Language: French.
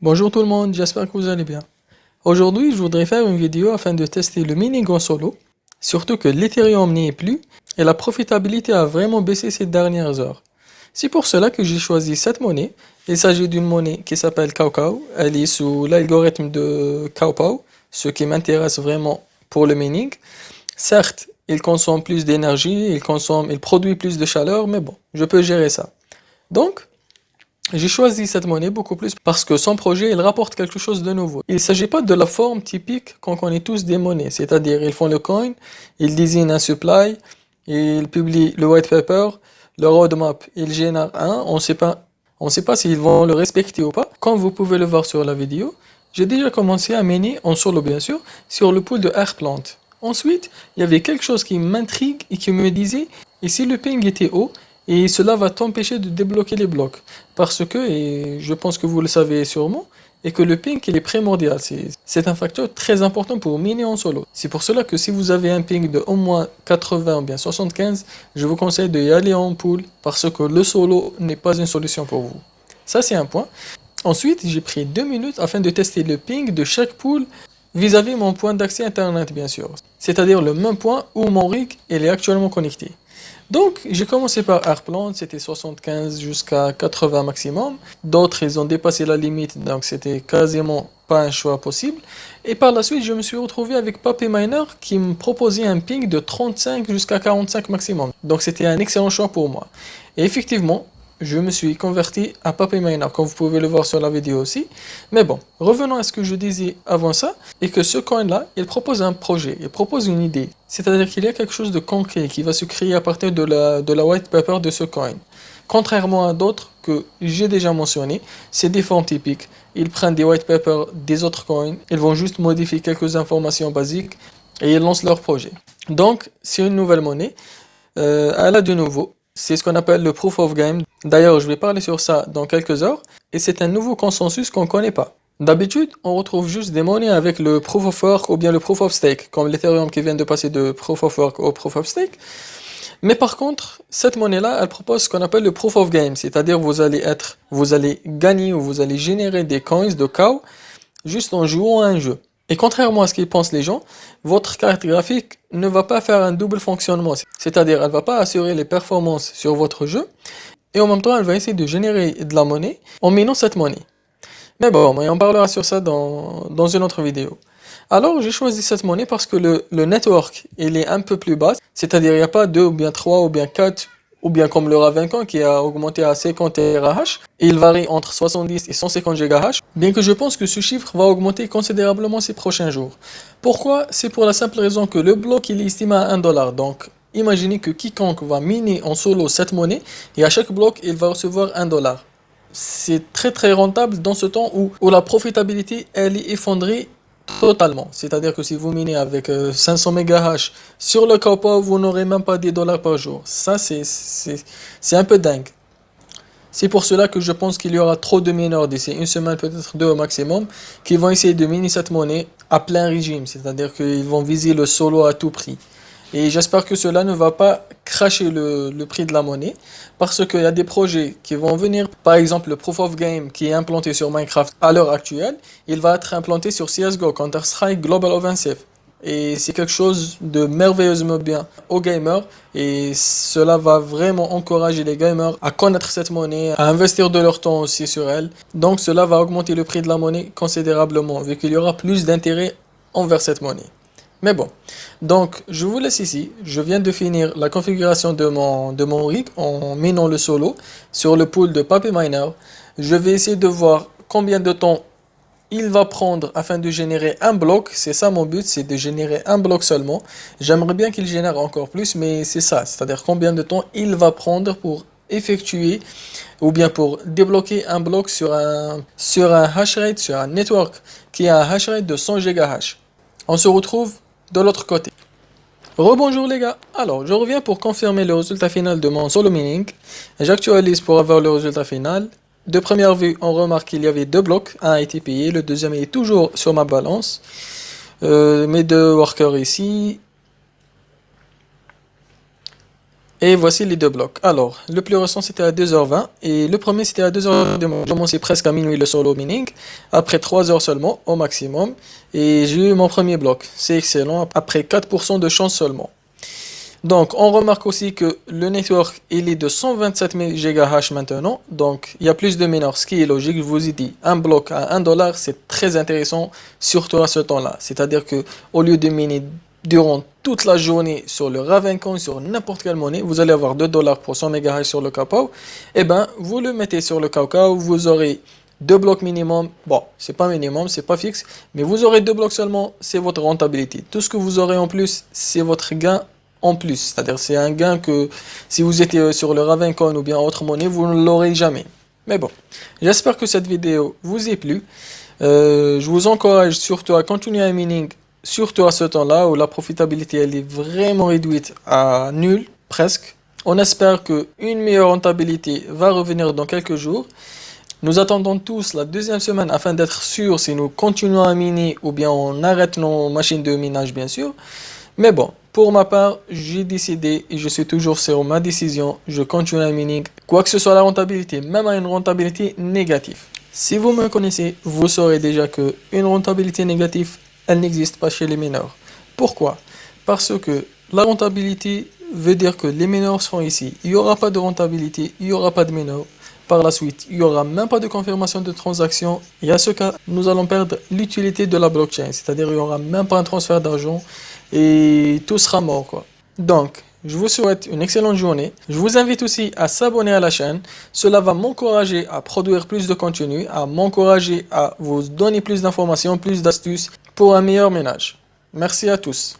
Bonjour tout le monde, j'espère que vous allez bien. Aujourd'hui, je voudrais faire une vidéo afin de tester le mining en solo, surtout que l'Ethereum n'y est plus et la profitabilité a vraiment baissé ces dernières heures. C'est pour cela que j'ai choisi cette monnaie. Il s'agit d'une monnaie qui s'appelle Kaukau. Elle est sous l'algorithme de Kaupao, ce qui m'intéresse vraiment pour le mining. Certes, il consomme plus d'énergie, il produit plus de chaleur, mais bon, je peux gérer ça. Donc, j'ai choisi cette monnaie beaucoup plus parce que son projet, il rapporte quelque chose de nouveau. Il ne s'agit pas de la forme typique qu'on connaît tous des monnaies, c'est-à-dire ils font le coin, ils désignent un supply, ils publient le white paper, le roadmap, ils génèrent un, on sait pas s'ils vont le respecter ou pas. Comme vous pouvez le voir sur la vidéo, j'ai déjà commencé à miner en solo bien sûr, sur le pool de Airplant. Ensuite, il y avait quelque chose qui m'intrigue et qui me disait, et si le ping était haut, et cela va t'empêcher de débloquer les blocs. Parce que, et je pense que vous le savez sûrement, et que le ping il est primordial. C'est un facteur très important pour miner en solo. C'est pour cela que si vous avez un ping de au moins 80 ou bien 75, je vous conseille d'y aller en pool parce que le solo n'est pas une solution pour vous. Ça, c'est un point. Ensuite, j'ai pris 2 minutes afin de tester le ping de chaque pool vis-à-vis mon point d'accès internet, bien sûr. C'est-à-dire le même point où mon rig il est actuellement connecté. Donc, j'ai commencé par Airplant, c'était 75 jusqu'à 80 maximum. D'autres, ils ont dépassé la limite, donc c'était quasiment pas un choix possible. Et par la suite, je me suis retrouvé avec PapiMiner qui me proposait un ping de 35 jusqu'à 45 maximum. Donc, c'était un excellent choix pour moi. Et effectivement, je me suis converti à PapiMiner, comme vous pouvez le voir sur la vidéo aussi. Mais bon, revenons à ce que je disais avant ça, et que ce coin-là, il propose un projet, il propose une idée. C'est-à-dire qu'il y a quelque chose de concret qui va se créer à partir de la white paper de ce coin. Contrairement à d'autres que j'ai déjà mentionnés, c'est des formes typiques. Ils prennent des white papers des autres coins, ils vont juste modifier quelques informations basiques et ils lancent leur projet. Donc, c'est une nouvelle monnaie. Elle a de nouveau. C'est ce qu'on appelle le proof of game. D'ailleurs, je vais parler sur ça dans quelques heures. Et c'est un nouveau consensus qu'on ne connaît pas. D'habitude, on retrouve juste des monnaies avec le proof of work ou bien le proof of stake, comme l'Ethereum qui vient de passer de proof of work au proof of stake. Mais par contre, cette monnaie-là, elle propose ce qu'on appelle le proof of game, c'est-à-dire vous allez gagner ou vous allez générer des coins de cow juste en jouant à un jeu. Et contrairement à ce qu'ils pensent les gens, votre carte graphique ne va pas faire un double fonctionnement. C'est-à-dire, elle ne va pas assurer les performances sur votre jeu, et en même temps, elle va essayer de générer de la monnaie en minant cette monnaie. Mais bon, on parlera sur ça dans une autre vidéo. Alors, j'ai choisi cette monnaie parce que le network, il est un peu plus bas. C'est-à-dire, il n'y a pas 2 ou bien 3 ou bien 4 ou bien comme le Ravencoin qui a augmenté à 50 TRH. Il varie entre 70 et 150 GHz. Bien que je pense que ce chiffre va augmenter considérablement ces prochains jours. Pourquoi? C'est pour la simple raison que le bloc, il est estimé à 1 $. Donc, imaginez que quiconque va miner en solo cette monnaie et à chaque bloc, il va recevoir 1 $. C'est très très rentable dans ce temps où la profitabilité elle est effondrée totalement. C'est-à-dire que si vous minez avec 500 MHz sur le cowpow, vous n'aurez même pas des dollars par jour. Ça, c'est un peu dingue. C'est pour cela que je pense qu'il y aura trop de mineurs d'ici une semaine, peut-être 2 au maximum, qui vont essayer de miner cette monnaie à plein régime. C'est-à-dire qu'ils vont viser le solo à tout prix. Et j'espère que cela ne va pas cracher le prix de la monnaie, parce qu'il y a des projets qui vont venir. Par exemple, le Proof of Game qui est implanté sur Minecraft à l'heure actuelle, il va être implanté sur CSGO, Counter-Strike Global Offensive. Et c'est quelque chose de merveilleusement bien aux gamers, et cela va vraiment encourager les gamers à connaître cette monnaie, à investir de leur temps aussi sur elle. Donc cela va augmenter le prix de la monnaie considérablement, vu qu'il y aura plus d'intérêt envers cette monnaie. Mais bon, donc je vous laisse ici. Je viens de finir la configuration de mon rig en minant le solo sur le pool de PapiMiner. Je vais essayer de voir combien de temps il va prendre afin de générer un bloc. C'est ça mon but, c'est de générer un bloc seulement. J'aimerais bien qu'il génère encore plus, mais c'est ça. C'est-à-dire combien de temps il va prendre pour effectuer ou bien pour débloquer un bloc sur un hash rate, sur un network qui a un hash rate de 100 GHz. On se retrouve de l'autre côté. Rebonjour les gars. Alors, je reviens pour confirmer le résultat final de mon solo mining. J'actualise pour avoir le résultat final. De première vue, on remarque qu'il y avait 2 blocs. Un a été payé, le deuxième est toujours sur ma balance. Mes 2 workers ici. Et voici les deux blocs. Alors, le plus récent c'était à 2h20 et le premier c'était à 2h du matin. J'ai commencé presque à minuit le solo mining, après 3 heures seulement au maximum, et j'ai eu mon premier bloc. C'est excellent, après 4% de chance seulement. Donc, on remarque aussi que le network il est de 127 GHz maintenant, donc il y a plus de mineurs, ce qui est logique. Je vous ai dit, un bloc à 1$, c'est très intéressant, surtout à ce temps-là. C'est-à-dire que au lieu de miner durant toute la journée sur le Ravencoin, sur n'importe quelle monnaie, vous allez avoir 2$ pour 100 MHz sur le Kakao, et ben vous le mettez sur le Kakao, vous aurez deux blocs minimum. Bon, c'est pas minimum, c'est pas fixe, mais vous aurez deux blocs seulement, c'est votre rentabilité. Tout ce que vous aurez en plus, c'est votre gain en plus. C'est-à-dire c'est un gain que si vous étiez sur le Ravencoin ou bien autre monnaie, vous ne l'aurez jamais. Mais bon, j'espère que cette vidéo vous ait plu. Je vous encourage surtout à continuer à mining, surtout à ce temps-là où la profitabilité elle est vraiment réduite à nul, presque. On espère qu'une meilleure rentabilité va revenir dans quelques jours. Nous attendons tous la deuxième semaine afin d'être sûrs si nous continuons à miner ou bien on arrête nos machines de minage bien sûr. Mais bon, pour ma part, j'ai décidé et je suis toujours sur ma décision, je continue à mining, quoi que ce soit la rentabilité, même à une rentabilité négative. Si vous me connaissez, vous saurez déjà que une rentabilité négative, elle n'existe pas chez les mineurs. Pourquoi? Parce que la rentabilité veut dire que les mineurs seront ici. Il n'y aura pas de rentabilité, il n'y aura pas de mineurs. Par la suite, il n'y aura même pas de confirmation de transaction. Et à ce cas, nous allons perdre l'utilité de la blockchain. C'est-à-dire il n'y aura même pas un transfert d'argent et tout sera mort, quoi. Donc, je vous souhaite une excellente journée. Je vous invite aussi à s'abonner à la chaîne. Cela va m'encourager à produire plus de contenu, à m'encourager à vous donner plus d'informations, plus d'astuces pour un meilleur ménage. Merci à tous.